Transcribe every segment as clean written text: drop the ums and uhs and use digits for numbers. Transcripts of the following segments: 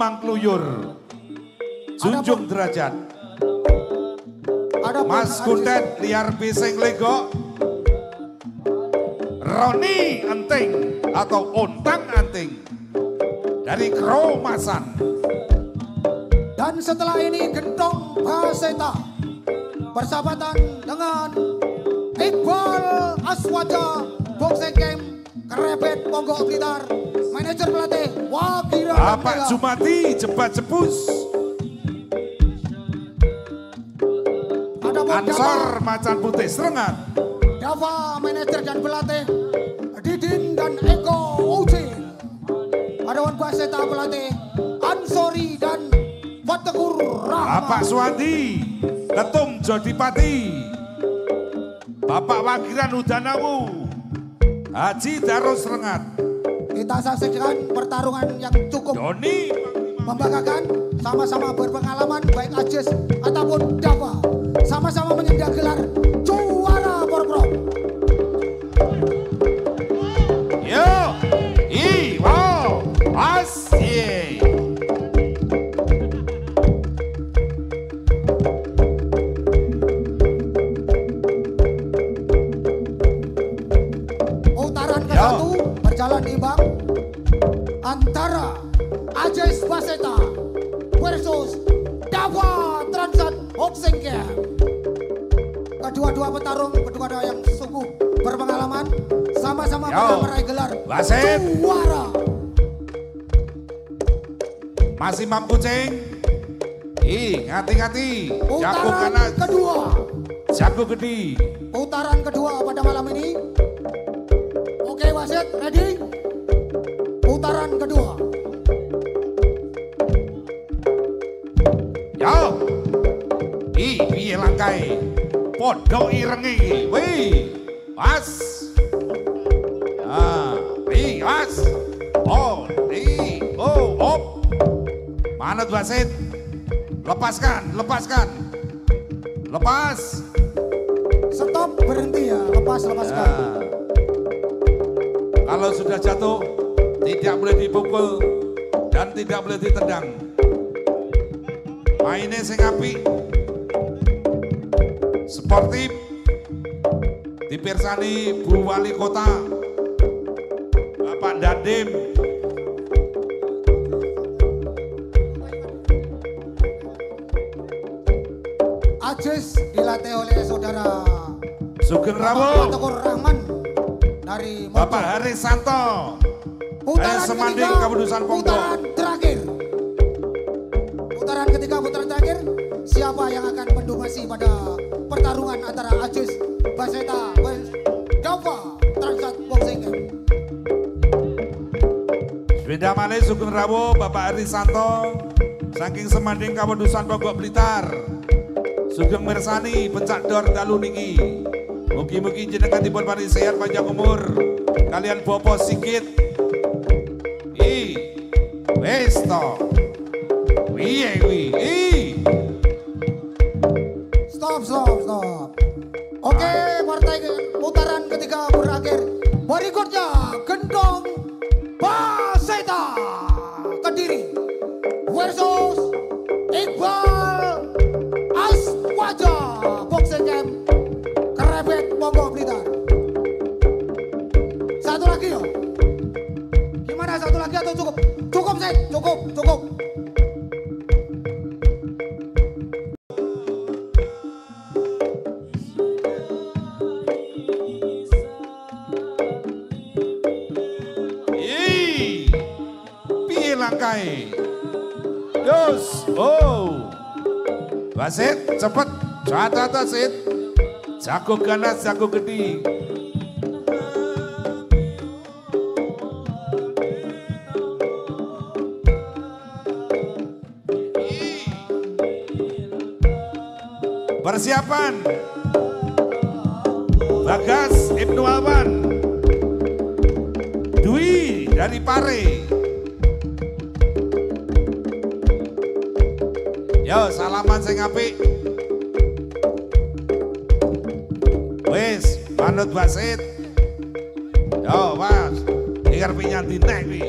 Mangkluyur, Junjung Derajat, Mas Kundet Liar Bising Lego, Roni Enting atau Ontang Anting dari Kromasan. Dan setelah ini Gentong Baseta persahabatan dengan Iqbal Aswaja Boxing Camp Kerebet Ponggok Blitar, manajer pelatih Wagira Bapak Jumati Jebat Jebus, Ansor Macan Putih Serengat, Dava manajer dan pelatih Didin dan Eko Ucil, Adawan Baseta pelatih Ansori dan Fatekur Rahman, Bapak Suwandi Ketum Jodipati, Bapak Wagiran Udanawu Haji Darus Rengat. Kita saksikan pertarungan yang cukup Doni membanggakan, sama-sama berpengalaman baik Ajis ataupun Dava, sama-sama menyandang gelar juara Porprov. Yo, wow, asik. Putaran ke-1 berjalan imbang antara Ajis Baseta versus Dava Transat Boxing Camp. Kedua-dua petarung, kedua-dua yang sungguh berpengalaman, sama-sama bisa meraih gelar juara. Masih Mam Kucing. Ngati-ngati. Jago Putaran kanan. kedua. Jago gede. Putaran kedua pada malam ini. Oke wasit, ready? Putaran kedua. Yo. Piye langkai. Podo irengi. Wih. Pas. Pas. Op. Manut wasit. Lepaskan. Lepas. Stop, berhenti ya, lepaskan. Kalau sudah jatuh, tidak boleh dipukul dan tidak boleh ditendang. Mainnya sing apik, sportif, dipirsani Bu Wali Kota, Bapak Dandim. Ajis dilatih oleh saudara Sugeng Rawo, Fatekur Rahman dari Mojo. Bapak Haris Santo, Putaran Semanding ketiga, Kabupaten Ponggok. putaran terakhir. Putaran ketiga, putaran terakhir. Siapa yang akan mendumasi pada pertarungan antara Ajis Baseta vs Dava Transat Boxing Camp? Sepeda malih Sugeng Rawo, Bapak Haris Santo, saking Semanding Kabupaten Ponggok Blitar. Sugeng mirsani pencak dor dalu niki. Mugi-mugi jenengan dipun paring sehat panjang umur kalian bopo sikit. Wis to. Piye kuwi? Stop. Oke, partai putaran ketiga berakhir. Berikutnya Gentong Baseta Kediri versus Iqbal Aswaja Boxing Camp Kerebet Ponggok Blitar. Satu lagi yo. Gimana, satu lagi atau cukup? Cukup sih, cukup. Piye langkai? Yos, wasit cepet, catat wasit. Jago ganas, jago gede. Persiapan Bagas Ibnu Awan, Dwi dari Pare. Yo salaman sing apik. Wis manut wasit. Yo Mas, dengar pinyanti nek kuwi.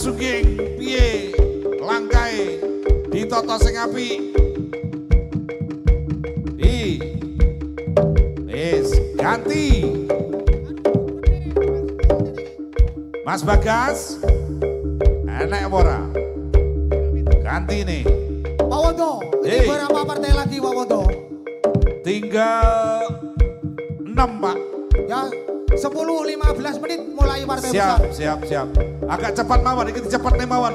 Sugeng piye langkai ditoto sing apik. Wis ganti. Mas Bagas enek apa ora? Ganti nih. Pak Wondo, ini berapa partai lagi Pak Wondo? Tinggal 6 Pak. Ya 10-15 menit mulai partai Siap, besar. siap. Agak cepat mawon, iki cepet nih mawon.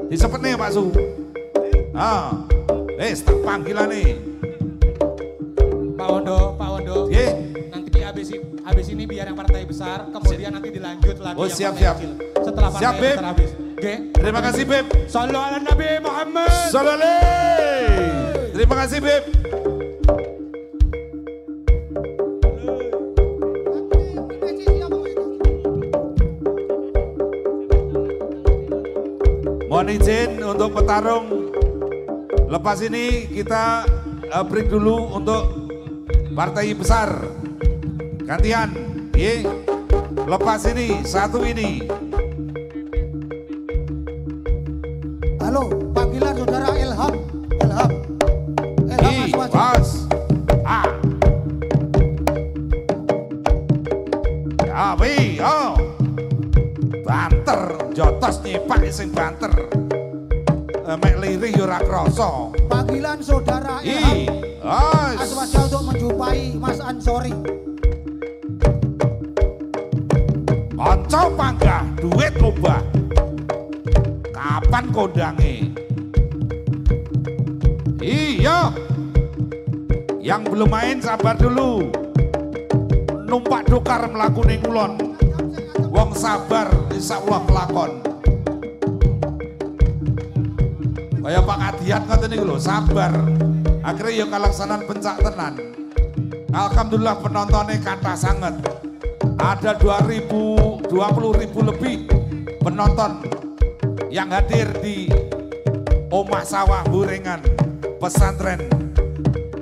Disepet nih Pak Su. Tak panggilan nih. Pak Wondo. Ye. Nanti habis ini biar yang partai besar, kemudian nanti dilanjut lagi Oh, yang siap, partai siap. kecil. Setelah Siap, partai Beb. besar habis. Oke. Terima kasih Beb. Shallu ala Nabi Muhammad. Salale. Terima kasih Beb. Mohon izin untuk petarung. Lepas ini kita break dulu untuk partai besar. Gantian. Ye. Lepas ini, satu ini. Halo, panggilan saudara Ilham. Ilham Mas Wajib. Bos. Ya, banter, jotos nyepak sing banter. Mek lirih yo ora krasa. Panggilan saudara Ilham Aswaja untuk menjumpai Mas Ansori. Kanca panggah duit obah. Kapan kondange? Iya. Yang belum main sabar dulu. Numpak dokar mlaku ning kulon. Wong sabar insyaallah kelakon. Kaya Pak Adiat ngoten niku lho, sabar. Akhirnya ya kalaksanan pencak tenan. Alhamdulillah penontonnya kathah sanget. Ada 20.000 lebih penonton yang hadir di Omah Sawah Burengan Pesantren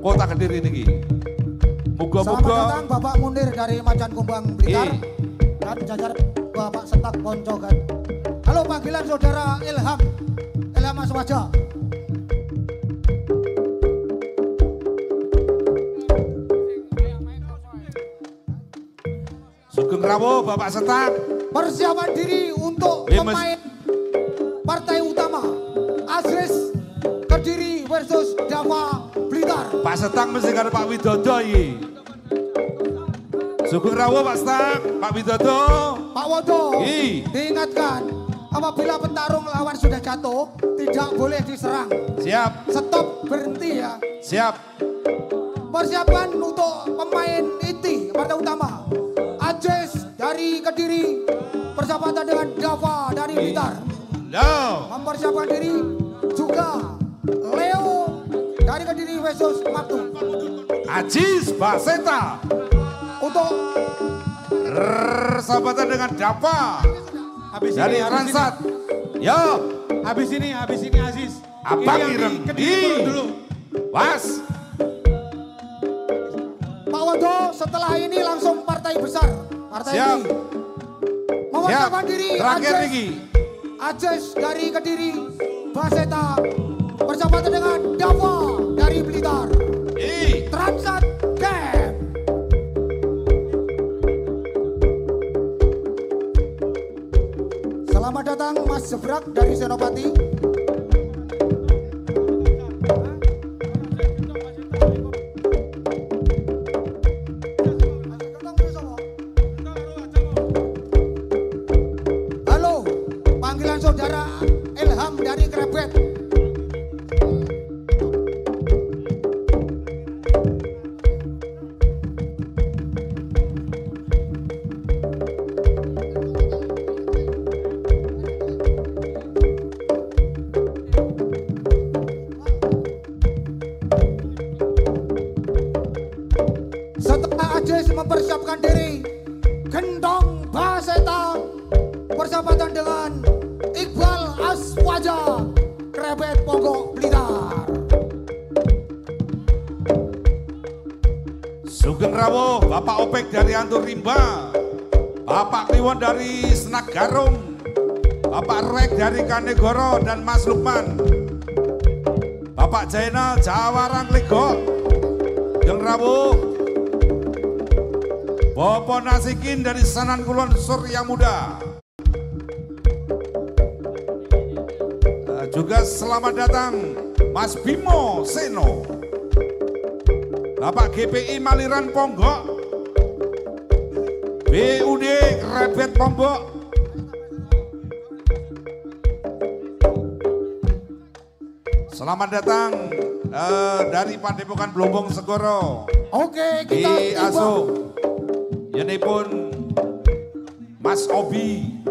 Kota Kediri niki. Selamat Muga-muga datang Bapak Munir dari Macan Kumbang Blitar dan jajar Bapak Setak Poncogan. Halo, panggilan saudara Ilham Aswaja. Sugeng Rawuh Bapak Setak. Persiapan diri untuk Iya, Mas. pemain partai utama Azris Kediri versus Dava Blitar. Pak Setak mesti karo Pak Widodo iki. Sugeng Rawuh Pak Setak, Pak Widodo. Pak Wodo, Iya. diingatkan apabila petarung lawan sudah jatuh tidak boleh diserang. Siap, Stop, berhenti ya. siap. Persiapan untuk pemain inti partai utama Ajis dari Kediri persahabatan dengan Dava dari Blitar. No. Mempersiapkan diri juga Leo dari Kediri versus Mabtu. Ajis Baseta. Untuk Sahabatan dengan Dava Habis dari ini, Ransat. Yo, habis ini Aziz. Abang Ini yang ireng. di Kediri turun dulu. Was. Pak Wodo, setelah ini langsung partai besar. Partai Siap. ini mempersiapkan Siap. diri Terakhir Ajis. lagi. Ajis dari Kediri, Baseta persahabatan dengan Dava dari Blitar. Transat Camp. Selamat datang Mas Jebrak dari Senopati. Halo, panggilan saudara Ilham dari Krebet. Setelah Ajis mempersiapkan diri, Gendong Baseta persahabatan dengan Iqbal Aswaja Krebet Ponggok Blitar. Sugeng Rawuh Bapak Opek dari Antur Rimba. Bapak Kliwon dari Senak Garung. Bapak Rek dari Kanegoro dan Mas Lukman, Bapak Jainal Jawarang Lego, Jeng Rawuh, Bopo Nasikin dari Sanan Kulon Surya Muda. Juga selamat datang Mas Bimo Seno, Bapak GPI Maliran Ponggok, BUD Krebet Ponggok, selamat datang dari Padepokan Blombong Segoro. Oke, Di kita Aso, ini pun Mas Obi,